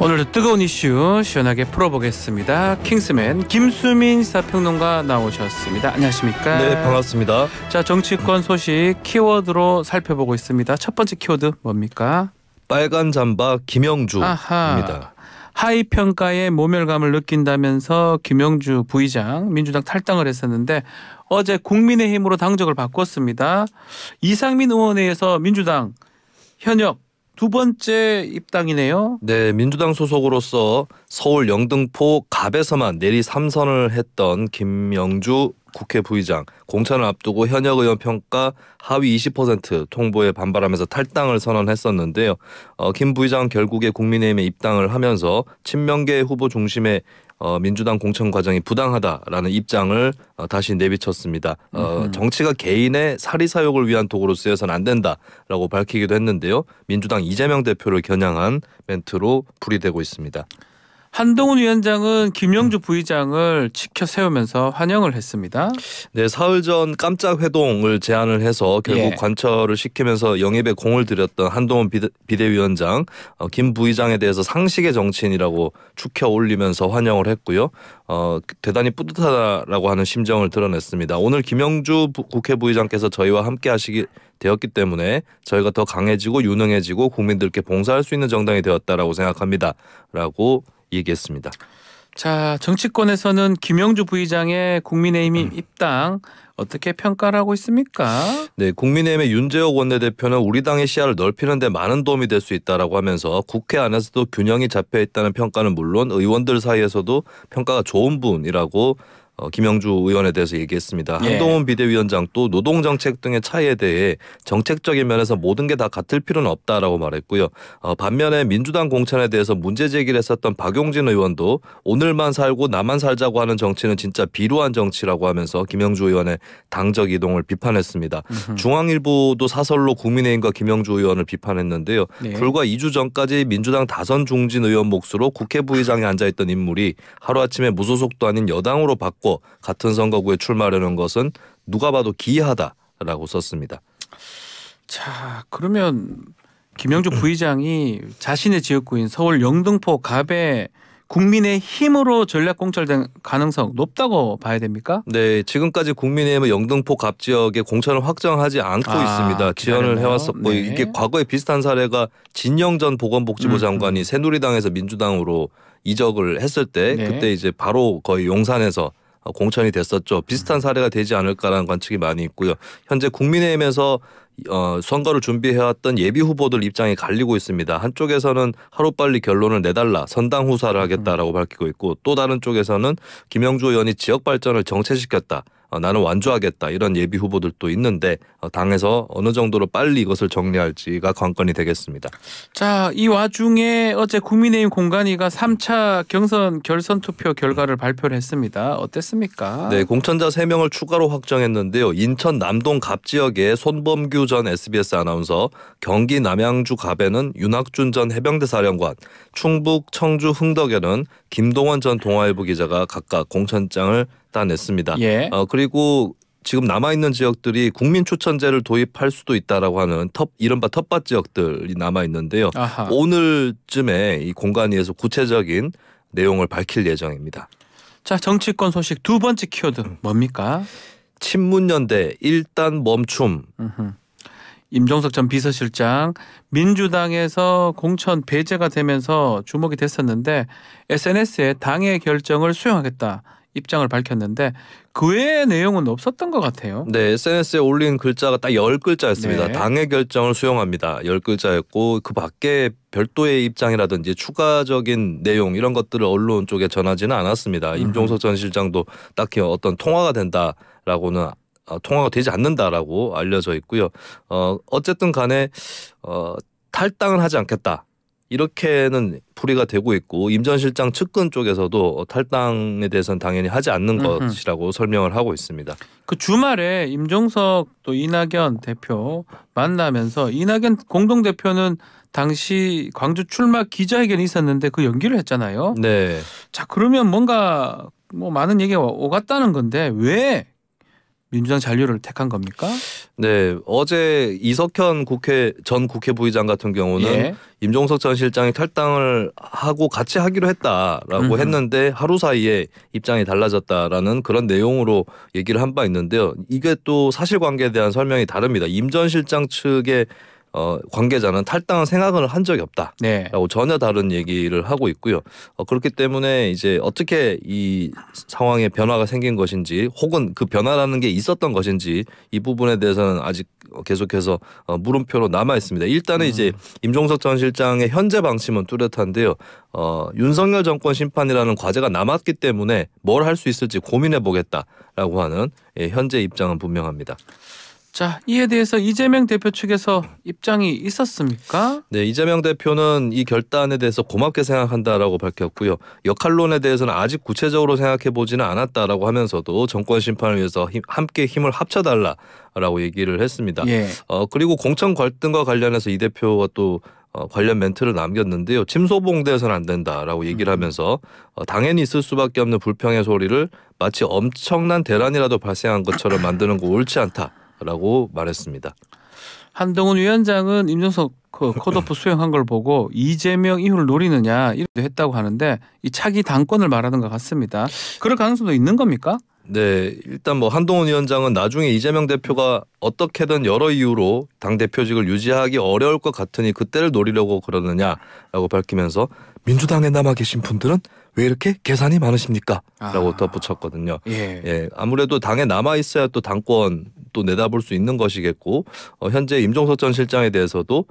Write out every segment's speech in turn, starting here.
오늘도 뜨거운 이슈 시원하게 풀어보겠습니다. 킹스맨 김수민 시사평론가 나오셨습니다. 안녕하십니까? 네, 반갑습니다. 자, 정치권 소식 키워드로 살펴보고 있습니다. 첫 번째 키워드 뭡니까? 빨간 잠바 김영주입니다. 하위 평가에 모멸감을 느낀다면서 김영주 부의장 민주당 탈당을 했었는데 어제 국민의힘으로 당적을 바꿨습니다. 이상민 의원에 의해서 민주당 현역 두 번째 입당이네요. 네, 민주당 소속으로서 서울 영등포 갑에서만 내리 3선을 했던 김영주 국회 부의장 공천을 앞두고 현역 의원 평가 하위 20% 통보에 반발하면서 탈당을 선언했었는데요. 김 부의장은 결국에 국민의힘에 입당을 하면서 친명계 후보 중심의 민주당 공천 과정이 부당하다라는 입장을 다시 내비쳤습니다. 정치가 개인의 사리사욕을 위한 도구로 쓰여서는 안 된다라고 밝히기도 했는데요. 민주당 이재명 대표를 겨냥한 멘트로 풀이되고 있습니다. 한동훈 위원장은 김영주 부의장을 지켜 세우면서 환영을 했습니다. 네, 사흘 전 깜짝 회동을 제안을 해서 결국 관철을 시키면서 영입에 공을 들였던 한동훈 비대위원장, 김 부의장에 대해서 상식의 정치인이라고 축혀 올리면서 환영을 했고요. 대단히 뿌듯하다라고 하는 심정을 드러냈습니다. 오늘 김영주 국회 부의장께서 저희와 함께 하시기 되었기 때문에 저희가 더 강해지고 유능해지고 국민들께 봉사할 수 있는 정당이 되었다라고 생각합니다. 라고 얘기했습니다. 자, 정치권에서는 김영주 부의장의 국민의힘 입당 어떻게 평가를 하고 있습니까? 네, 국민의힘의 윤재옥 원내대표는 우리 당의 시야를 넓히는 데 많은 도움이 될 수 있다라고 하면서 국회 안에서도 균형이 잡혀 있다는 평가는 물론 의원들 사이에서도 평가가 좋은 분이라고 김영주 의원에 대해서 얘기했습니다. 한동훈 비대위원장 또 노동정책 등의 차이에 대해 정책적인 면에서 모든 게 다 같을 필요는 없다라고 말했고요. 반면에 민주당 공천에 대해서 문제 제기를 했었던 박용진 의원도 오늘만 살고 나만 살자고 하는 정치는 진짜 비루한 정치라고 하면서 김영주 의원의 당적 이동을 비판했습니다. 중앙일보도 사설로 국민의힘과 김영주 의원을 비판했는데요. 불과 2주 전까지 민주당 다선 중진 의원 몫으로 국회 부의장에 앉아있던 인물이 하루아침에 무소속도 아닌 여당으로 바꿔 같은 선거구에 출마하려는 것은 누가 봐도 기이하다라고 썼습니다. 자, 그러면 김영주 부의장이 자신의 지역구인 서울 영등포 갑에 국민의힘으로 전략 공천된 가능성 높다고 봐야 됩니까? 네, 지금까지 국민의힘은 영등포 갑 지역에 공천을 확정하지 않고 있습니다. 지원을 해왔었고 이게 과거에 비슷한 사례가 진영 전 보건복지부 장관이 새누리당에서 민주당으로 이적을 했을 때 그때 이제 바로 거의 용산에서 공천이 됐었죠. 비슷한 사례가 되지 않을까라는 관측이 많이 있고요. 현재 국민의힘에서 선거를 준비해왔던 예비 후보들 입장이 갈리고 있습니다. 한쪽에서는 하루빨리 결론을 내달라 선당 후사를 하겠다라고 밝히고 있고 또 다른 쪽에서는 김영주 의원이 지역 발전을 정체시켰다. 나는 완주하겠다 이런 예비 후보들도 있는데 당에서 어느 정도로 빨리 이것을 정리할지가 관건이 되겠습니다. 자, 이 와중에 어제 국민의힘 공관위가 3차 경선 결선 투표 결과를 발표를 했습니다. 어땠습니까? 네, 공천자 3명을 추가로 확정했는데요. 인천 남동 갑 지역의 손범규 전 SBS 아나운서, 경기 남양주 갑에는 윤학준 전 해병대 사령관, 충북 청주 흥덕에는 김동원 전 동아일보 기자가 각각 공천장을 따냈습니다. 그리고 지금 남아있는 지역들이 국민추천제를 도입할 수도 있다라고 하는 이른바 텃밭 지역들이 남아있는데요. 오늘쯤에 이 공관위에서 구체적인 내용을 밝힐 예정입니다. 자, 정치권 소식 두 번째 키워드 뭡니까? 친문연대 일단 멈춤. 임종석 전 비서실장 민주당에서 공천 배제가 되면서 주목이 됐었는데 SNS에 당의 결정을 수용하겠다 입장을 밝혔는데 그 외의 내용은 없었던 것 같아요. 네, SNS에 올린 글자가 딱 10글자였습니다. 당의 결정을 수용합니다. 10글자였고 그 밖에 별도의 입장이라든지 추가적인 내용 이런 것들을 언론 쪽에 전하지는 않았습니다. 임종석 전 실장도 딱히 어떤 통화가 된다라고는 통화가 되지 않는다라고 알려져 있고요. 어쨌든 간에 탈당은 하지 않겠다. 이렇게는 풀이가 되고 있고 임 전 실장 측근 쪽에서도 탈당에 대해서는 당연히 하지 않는 것이라고 설명을 하고 있습니다. 그 주말에 임종석 또 이낙연 대표 만나면서 이낙연 공동대표는 당시 광주 출마 기자회견이 있었는데 그 연기를 했잖아요. 네. 자, 그러면 뭔가 많은 얘기가 오갔다는 건데 왜 민주당 잔류를 택한 겁니까? 네, 어제 이석현 전 국회 부의장 같은 경우는 예. 임종석 전 실장이 탈당을 하고 같이 하기로 했다라고 했는데 하루 사이에 입장이 달라졌다라는 그런 내용으로 얘기를 한 바 있는데요. 이게 또 사실관계에 대한 설명이 다릅니다. 임 전 실장 측의 관계자는 탈당을 생각을 한 적이 없다. 네. 라고 전혀 다른 얘기를 하고 있고요. 그렇기 때문에 이제 어떻게 이 상황에 변화가 생긴 것인지 혹은 그 변화라는 게 있었던 것인지 이 부분에 대해서는 아직 계속해서 물음표로 남아 있습니다. 일단은 이제 임종석 전 실장의 현재 방침은 뚜렷한데요. 윤석열 정권 심판이라는 과제가 남았기 때문에 뭘 할 수 있을지 고민해 보겠다라고 하는 현재 입장은 분명합니다. 자, 이에 대해서 이재명 대표 측에서 입장이 있었습니까? 네, 이재명 대표는 이 결단에 대해서 고맙게 생각한다라고 밝혔고요. 역할론에 대해서는 아직 구체적으로 생각해 보지는 않았다라고 하면서도 정권 심판을 위해서 함께 힘을 합쳐달라라고 얘기를 했습니다. 예. 그리고 공천 갈등과 관련해서 이 대표가 또 관련 멘트를 남겼는데요. 침소봉대해서는 안 된다라고 얘기를 하면서 당연히 있을 수밖에 없는 불평의 소리를 마치 엄청난 대란이라도 발생한 것처럼 만드는 거 옳지 않다라고 말했습니다. 한동훈 위원장은 임종석 컷오프 수행한 걸 보고 이재명 이후를 노리느냐 이렇게 했다고 하는데 이 차기 당권을 말하는 것 같습니다. 그럴 가능성도 있는 겁니까? 네, 일단 뭐 한동훈 위원장은 나중에 이재명 대표가 어떻게든 여러 이유로 당 대표직을 유지하기 어려울 것 같으니 그때를 노리려고 그러느냐라고 밝히면서 민주당에 남아 계신 분들은 왜 이렇게 계산이 많으십니까? 라고 덧붙였거든요. 예. 아무래도 당에 남아 있어야 또 당권 또 내다볼 수 있는 것이겠고 현재 임종석 전 실장에 대해서도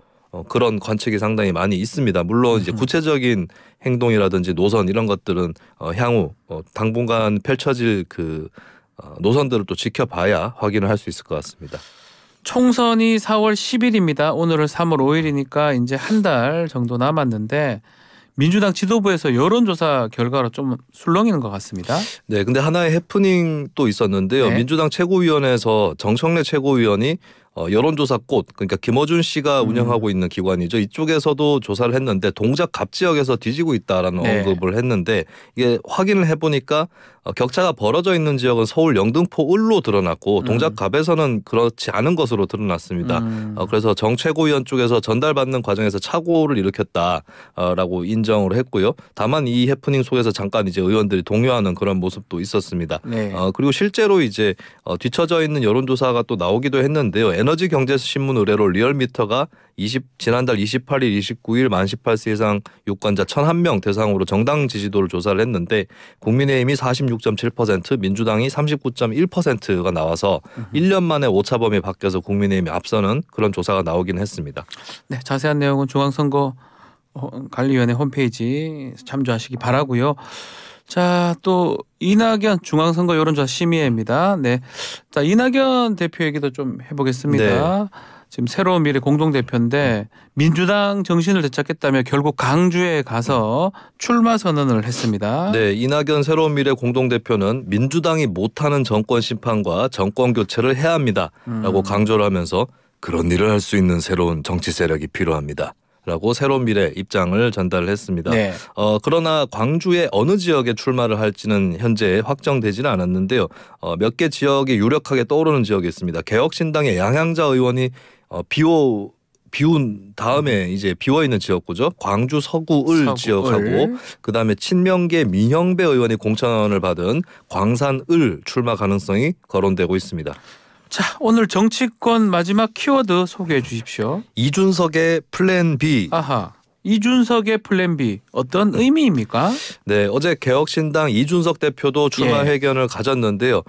그런 관측이 상당히 많이 있습니다. 물론 이제 구체적인 행동이라든지 노선 이런 것들은 향후 당분간 펼쳐질 그 노선들을 또 지켜봐야 확인을 할 수 있을 것 같습니다. 총선이 4월 10일입니다. 오늘은 3월 5일이니까 이제 한 달 정도 남았는데 민주당 지도부에서 여론조사 결과로 좀 술렁이는 것 같습니다. 네, 근데 하나의 해프닝 또 있었는데요. 네. 민주당 최고위원회에서 정청래 최고위원이 여론조사 꽃, 그러니까 김어준 씨가 운영하고 있는 기관이죠. 이쪽에서도 조사를 했는데 동작 갑 지역에서 뒤지고 있다라는 네. 언급을 했는데 이게 확인을 해보니까 격차가 벌어져 있는 지역은 서울 영등포 을로 드러났고 동작 갑에서는 그렇지 않은 것으로 드러났습니다. 그래서 정 최고위원 쪽에서 전달받는 과정에서 착오를 일으켰다라고 인정을 했고요. 다만 이 해프닝 속에서 잠깐 이제 의원들이 동요하는 그런 모습도 있었습니다. 네. 그리고 실제로 이제 뒤처져 있는 여론조사가 또 나오기도 했는데요. 에너지경제신문 의뢰로 리얼미터가 지난달 28일, 29일 만 18세 이상 유권자 1,001명 대상으로 정당 지지도를 조사를 했는데 국민의힘이 46.7%, 민주당이 39.1%가 나와서 1년 만에 오차범위 밖에서 국민의힘이 앞서는 그런 조사가 나오긴 했습니다. 네, 자세한 내용은 중앙선거 관리위원회 홈페이지 참조하시기 바라고요. 자, 또 이낙연 중앙선거 여론조사 심의회입니다. 네, 자 이낙연 대표 얘기도 좀 해보겠습니다. 네. 지금 새로운 미래 공동대표인데 민주당 정신을 되찾겠다며 결국 강주에 가서 출마 선언을 했습니다. 네, 이낙연 새로운 미래 공동대표는 민주당이 못하는 정권 심판과 정권 교체를 해야 합니다라고 강조를 하면서 그런 일을 할 수 있는 새로운 정치 세력이 필요합니다. 라고 새로운 미래 입장을 전달을 했습니다. 네. 그러나 광주의 어느 지역에 출마를 할지는 현재 확정되지는 않았는데요. 몇 개 지역이 유력하게 떠오르는 지역이 있습니다. 개혁신당의 양향자 의원이 비운 다음에 이제 비워 있는 지역구죠. 광주 서구 을 지역하고 그다음에 친명계 민형배 의원이 공천을 받은 광산 을 출마 가능성이 거론되고 있습니다. 자, 오늘 정치권 마지막 키워드 소개해 주십시오. 이준석의 플랜 B. 아하. 이준석의 플랜 B 어떤 의미입니까? 네, 어제 개혁신당 이준석 대표도 출마 예. 회견을 가졌는데요.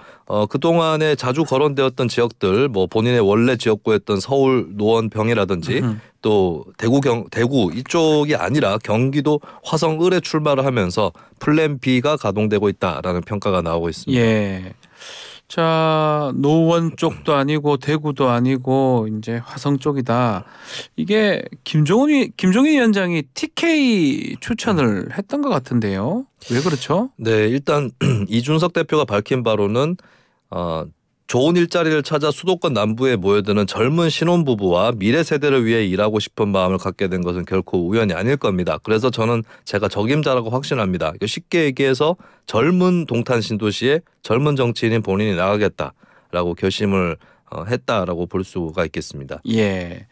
그동안에 자주 거론되었던 지역들, 뭐 본인의 원래 지역구였던 서울 노원병이라든지 또 대구 이쪽이 아니라 경기도 화성 을에 출마를 하면서 플랜 B가 가동되고 있다라는 평가가 나오고 있습니다. 예. 자, 노원 쪽도 아니고 대구도 아니고 이제 화성 쪽이다. 이게 김종인 위원장이 TK 추천을 했던 것 같은데요. 왜 그렇죠? 네, 일단 이준석 대표가 밝힌 바로는 좋은 일자리를 찾아 수도권 남부에 모여드는 젊은 신혼부부와 미래 세대를 위해 일하고 싶은 마음을 갖게 된 것은 결코 우연이 아닐 겁니다. 그래서 저는 제가 적임자라고 확신합니다. 쉽게 얘기해서 젊은 동탄 신도시에 젊은 정치인인 본인이 나가겠다. 하자라고 결심을 했다라고 볼 수가 있겠습니다. 예.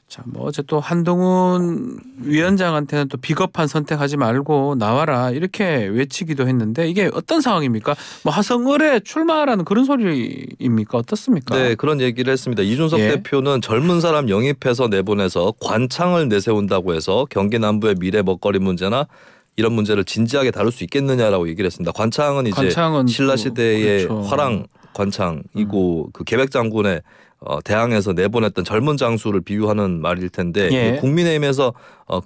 자, 뭐 어제 또 한동훈 위원장한테는 또 비겁한 선택하지 말고 나와라 이렇게 외치기도 했는데 이게 어떤 상황입니까? 뭐 화성을에 출마하라는 그런 소리입니까? 어떻습니까? 네, 그런 얘기를 했습니다. 이준석 예. 대표는 젊은 사람 영입해서 내보내서 관창을 내세운다고 해서 경기 남부의 미래 먹거리 문제나 이런 문제를 진지하게 다룰 수 있겠느냐라고 얘기를 했습니다. 관창은 이제 관창은 신라 또 시대의 그렇죠. 화랑 관창이고 그 계백 장군의 대항에서 내보냈던 젊은 장수를 비유하는 말일 텐데 예. 국민의힘에서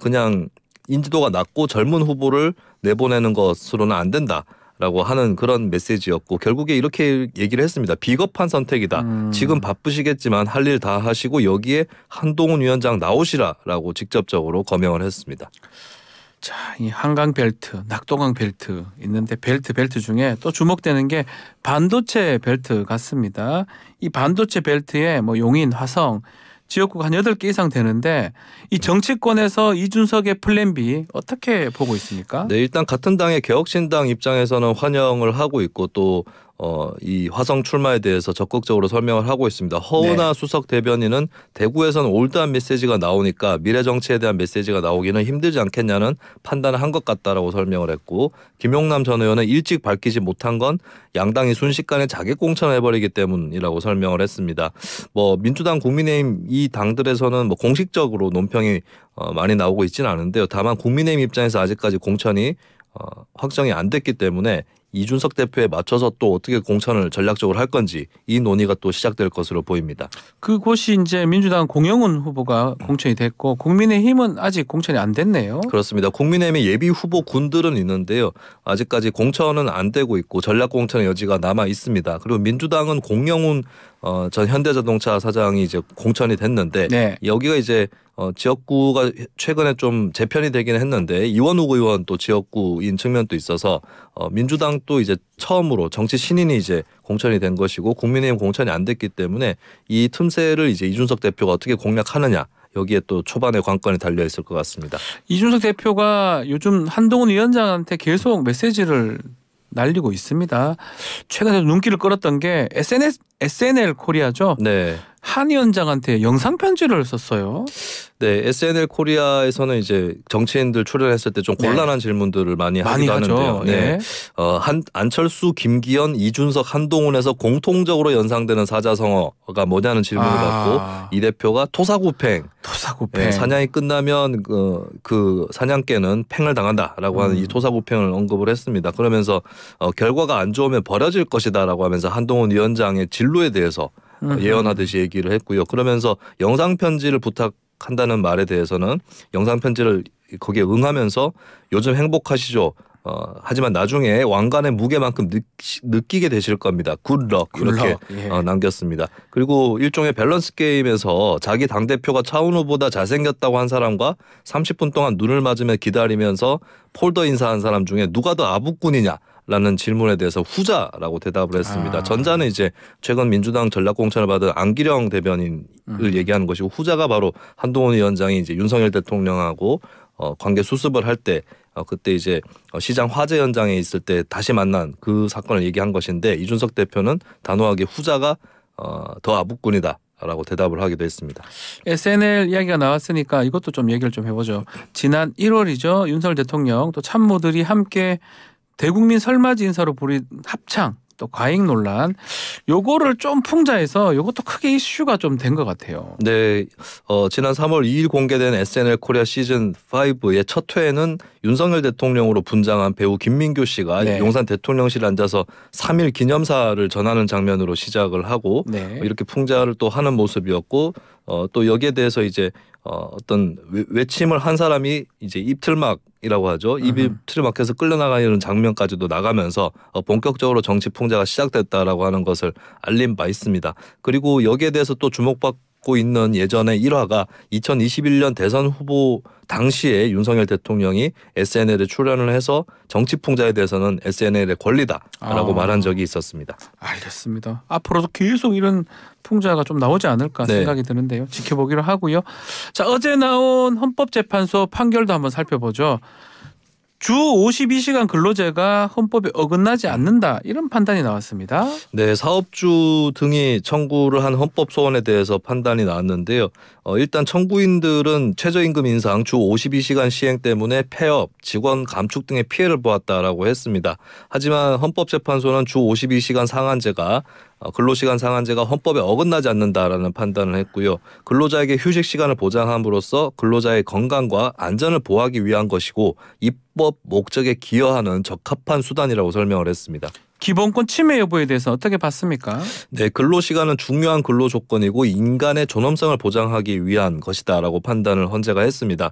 그냥 인지도가 낮고 젊은 후보를 내보내는 것으로는 안 된다라고 하는 그런 메시지였고 결국에 이렇게 얘기를 했습니다. 비겁한 선택이다. 지금 바쁘시겠지만 할 일 다 하시고 여기에 한동훈 위원장 나오시라라고 직접적으로 거명을 했습니다. 자, 이 한강 벨트, 낙동강 벨트 있는데 벨트 중에 또 주목되는 게 반도체 벨트 같습니다. 이 반도체 벨트에 뭐 용인, 화성 지역구가 한 8개 이상 되는데 이 정치권에서 이준석의 플랜 B 어떻게 보고 있습니까? 네, 일단 같은 당의 개혁신당 입장에서는 환영을 하고 있고 또 이 화성 출마에 대해서 적극적으로 설명을 하고 있습니다. 허은하 네. 수석 대변인은 대구에서는 올드한 메시지가 나오니까 미래 정치에 대한 메시지가 나오기는 힘들지 않겠냐는 판단을 한 것 같다라고 설명을 했고 김용남 전 의원은 일찍 밝히지 못한 건 양당이 순식간에 자객 공천을 해버리기 때문이라고 설명을 했습니다. 뭐 민주당, 국민의힘 이 당들에서는 뭐 공식적으로 논평이 많이 나오고 있지는 않은데요. 다만 국민의힘 입장에서 아직까지 공천이 확정이 안 됐기 때문에 이준석 대표에 맞춰서 또 어떻게 공천을 전략적으로 할 건지 이 논의가 또 시작될 것으로 보입니다. 그곳이 이제 민주당 공영훈 후보가 공천이 됐고 국민의힘은 아직 공천이 안 됐네요. 그렇습니다. 국민의힘의 예비 후보 군들은 있는데요. 아직까지 공천은 안 되고 있고 전략 공천의 여지가 남아 있습니다. 그리고 민주당은 공영훈 전 현대자동차 사장이 이제 공천이 됐는데 네. 여기가 이제 지역구가 최근에 좀 재편이 되기는 했는데 이원욱 의원 또 지역구인 측면도 있어서 민주당도 이제 처음으로 정치 신인이 이제 공천이 된 것이고 국민의힘 공천이 안 됐기 때문에 이 틈새를 이제 이준석 대표가 어떻게 공략하느냐 여기에 또 초반에 관건이 달려 있을 것 같습니다. 이준석 대표가 요즘 한동훈 위원장한테 계속 메시지를 날리고 있습니다. 최근에 눈길을 끌었던 게 SNL 코리아죠. 네. 한 위원장한테 영상 편지를 썼어요. 네, SNL 코리아에서는 이제 정치인들 출연했을 때 좀 곤란한 질문들을 많이 하기도 하죠. 하는데요. 네. 예. 안철수, 김기현, 이준석, 한동훈에서 공통적으로 연상되는 사자성어가 뭐냐는 질문을 받고 이 대표가 토사구팽, 토사구팽. 네, 사냥이 끝나면 그 사냥개는 팽을 당한다라고 하는 이 토사구팽을 언급을 했습니다. 그러면서 결과가 안 좋으면 버려질 것이다라고 하면서 한동훈 위원장의 진로에 대해서 예언하듯이 얘기를 했고요. 그러면서 영상 편지를 부탁한다는 말에 대해서는 영상 편지를 거기에 응하면서 요즘 행복하시죠. 하지만 나중에 왕관의 무게만큼 느끼게 되실 겁니다. 굿럭 이렇게 예. 남겼습니다. 그리고 일종의 밸런스 게임에서 자기 당대표가 차은우보다 잘생겼다고 한 사람과 30분 동안 눈을 맞으며 기다리면서 폴더 인사한 사람 중에 누가 더 아부꾼이냐 라는 질문에 대해서 후자라고 대답을 했습니다. 전자는 이제 최근 민주당 전략공천을 받은 안기령 대변인을 얘기하는 것이고 후자가 바로 한동훈 위원장이 이제 윤석열 대통령하고 관계 수습을 할 때 그때 이제 시장 화재 현장에 있을 때 다시 만난 그 사건을 얘기한 것인데 이준석 대표는 단호하게 후자가 더 아부꾼이다. 라고 대답을 하기도 했습니다. SNL 이야기가 나왔으니까 이것도 좀 얘기를 좀 해보죠. 지난 1월이죠. 윤석열 대통령 또 참모들이 함께 대국민 설맞이 인사로 부린 합창 또 과잉 논란 요거를 좀 풍자해서 요것도 크게 이슈가 좀 된 것 같아요. 네, 지난 3월 2일 공개된 SNL 코리아 시즌 5의 첫 회에는 윤석열 대통령으로 분장한 배우 김민교 씨가 네. 용산 대통령실에 앉아서 3.1 기념사를 전하는 장면으로 시작을 하고 네. 이렇게 풍자를 또 하는 모습이었고 또 여기에 대해서 이제 어떤 외침을 한 사람이 이제 입틀막이라고 하죠. 입이 틀막해서 끌려나가는 장면까지도 나가면서 본격적으로 정치 풍자가 시작됐다라고 하는 것을 알린 바 있습니다. 그리고 여기에 대해서 또 주목받고 있는 예전의 일화가 2021년 대선 후보 당시에 윤석열 대통령이 SNL에 출연을 해서 정치 풍자에 대해서는 SNL의 권리다라고 말한 적이 있었습니다. 알겠습니다. 앞으로도 계속 이런 풍자가 좀 나오지 않을까 네. 생각이 드는데요. 지켜보기로 하고요. 자, 어제 나온 헌법재판소 판결도 한번 살펴보죠. 주 52시간 근로제가 헌법에 어긋나지 않는다 이런 판단이 나왔습니다. 네, 사업주 등이 청구를 한 헌법 소원에 대해서 판단이 나왔는데요. 일단 청구인들은 최저임금 인상 주 52시간 시행 때문에 폐업, 직원 감축 등의 피해를 보았다라고 했습니다. 하지만 헌법재판소는 주 52시간 상한제가 근로시간 상한제가 헌법에 어긋나지 않는다라는 판단을 했고요. 근로자에게 휴식 시간을 보장함으로써 근로자의 건강과 안전을 보호하기 위한 것이고 입법 목적에 기여하는 적합한 수단이라고 설명을 했습니다. 기본권 침해 여부에 대해서 어떻게 봤습니까? 네, 근로시간은 중요한 근로 조건이고 인간의 존엄성을 보장하기 위한 것이다라고 판단을 헌재가 했습니다.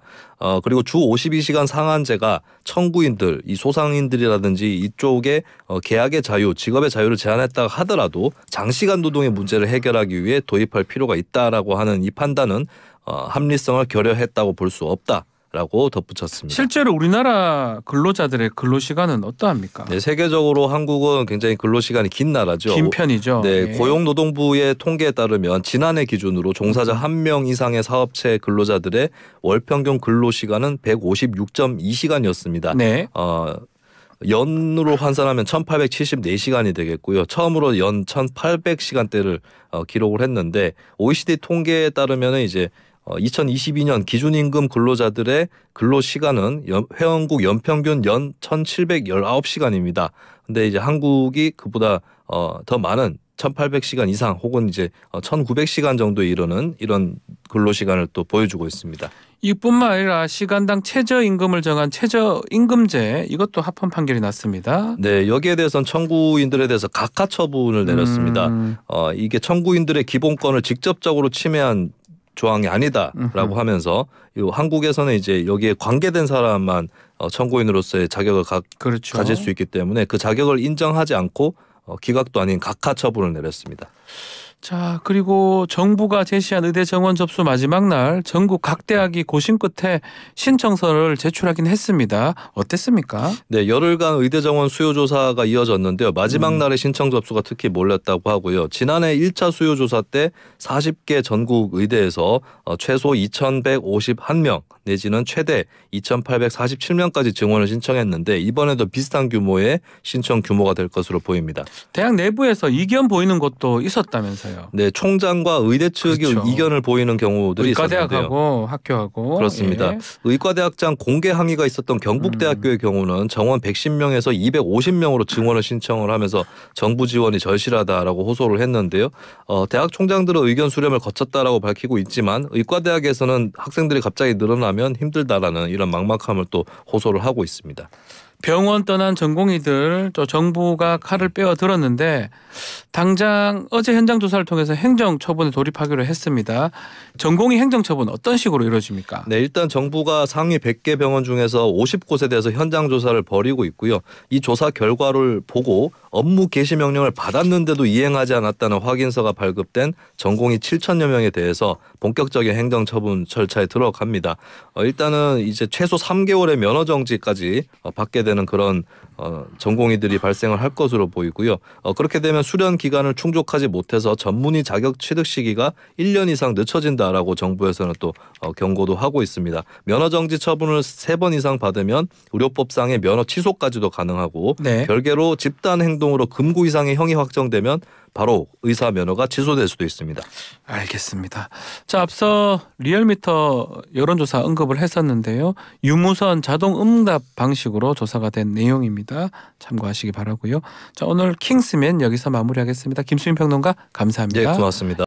그리고 주 52시간 상한제가 청구인들, 이 소상인들이라든지 이쪽에 계약의 자유, 직업의 자유를 제한했다 하더라도 장시간 노동의 문제를 해결하기 위해 도입할 필요가 있다라고 하는 이 판단은 합리성을 결여했다고 볼 수 없다. 라고 덧붙였습니다. 실제로 우리나라 근로자들의 근로시간은 어떠합니까? 네, 세계적으로 한국은 굉장히 근로시간이 긴 나라죠. 긴 편이죠. 네, 예. 고용노동부의 통계에 따르면 지난해 기준으로 종사자 1명 이상의 사업체 근로자들의 월 평균 근로시간은 156.2시간이었습니다. 네. 연으로換算하면 1874시간이 되겠고요. 처음으로 연 1800시간대를 기록을 했는데 OECD 통계에 따르면 이제 2022년 기준임금 근로자들의 근로시간은 회원국 연평균 연 1719시간입니다. 근데 이제 한국이 그보다 더 많은 1800시간 이상 혹은 이제 1900시간 정도에 이르는 이런 근로시간을 또 보여주고 있습니다. 이뿐만 아니라 시간당 최저임금을 정한 최저임금제 이것도 합헌 판결이 났습니다. 네, 여기에 대해서는 청구인들에 대해서 각하 처분을 내렸습니다. 이게 청구인들의 기본권을 직접적으로 침해한 조항이 아니다라고 하면서 한국에서는 이제 여기에 관계된 사람만 청구인으로서의 자격을 그렇죠. 가질 수 있기 때문에 그 자격을 인정하지 않고 기각도 아닌 각하 처분을 내렸습니다. 자, 그리고 정부가 제시한 의대 정원 접수 마지막 날 전국 각 대학이 고심 끝에 신청서를 제출하긴 했습니다. 어땠습니까? 네, 열흘간 의대 정원 수요 조사가 이어졌는데요. 마지막 날에 신청 접수가 특히 몰렸다고 하고요. 지난해 1차 수요 조사 때 40개 전국 의대에서 최소 2,151명 내지는 최대 2,847명까지 증원을 신청했는데 이번에도 비슷한 규모의 신청 규모가 될 것으로 보입니다. 대학 내부에서 이견 보이는 곳도 있었다면서요. 네, 총장과 의대 측이 그렇죠. 이견을 보이는 경우들이 있었는데요. 의과대학하고 학교하고. 그렇습니다. 예. 의과대학장 공개 항의가 있었던 경북대학교의 경우는 정원 110명에서 250명으로 증원을 신청을 하면서 정부 지원이 절실하다라고 호소를 했는데요. 대학 총장들은 의견 수렴을 거쳤다라고 밝히고 있지만 의과대학에서는 학생들이 갑자기 늘어나면 힘들다라는 이런 막막함을 또 호소를 하고 있습니다. 병원 떠난 전공의들 또 정부가 칼을 빼어 들었는데 당장 어제 현장 조사를 통해서 행정 처분에 돌입하기로 했습니다. 전공의 행정 처분 어떤 식으로 이루어집니까? 네, 일단 정부가 상위 100개 병원 중에서 50곳에 대해서 현장 조사를 벌이고 있고요. 이 조사 결과를 보고 업무 개시 명령을 받았는데도 이행하지 않았다는 확인서가 발급된 전공의 7천여 명에 대해서 본격적인 행정 처분 절차에 들어갑니다. 일단은 이제 최소 3개월의 면허 정지까지 받게 되는 그런 전공의들이 발생을 할 것으로 보이고요. 그렇게 되면 수련 기간을 충족하지 못해서 전문의 자격 취득 시기가 1년 이상 늦춰진다라고 정부에서는 또 경고도 하고 있습니다. 면허 정지 처분을 3번 이상 받으면 의료법상의 면허 취소까지도 가능하고 네. 별개로 집단 행동으로 금고 이상의 형이 확정되면 바로 의사 면허가 취소될 수도 있습니다. 알겠습니다. 자, 앞서 리얼미터 여론조사 언급을 했었는데요. 유무선 자동 응답 방식으로 조사가 된 내용입니다. 참고하시기 바라고요. 자, 오늘 킹스맨 여기서 마무리하겠습니다. 김수민 평론가 감사합니다. 네, 고맙습니다.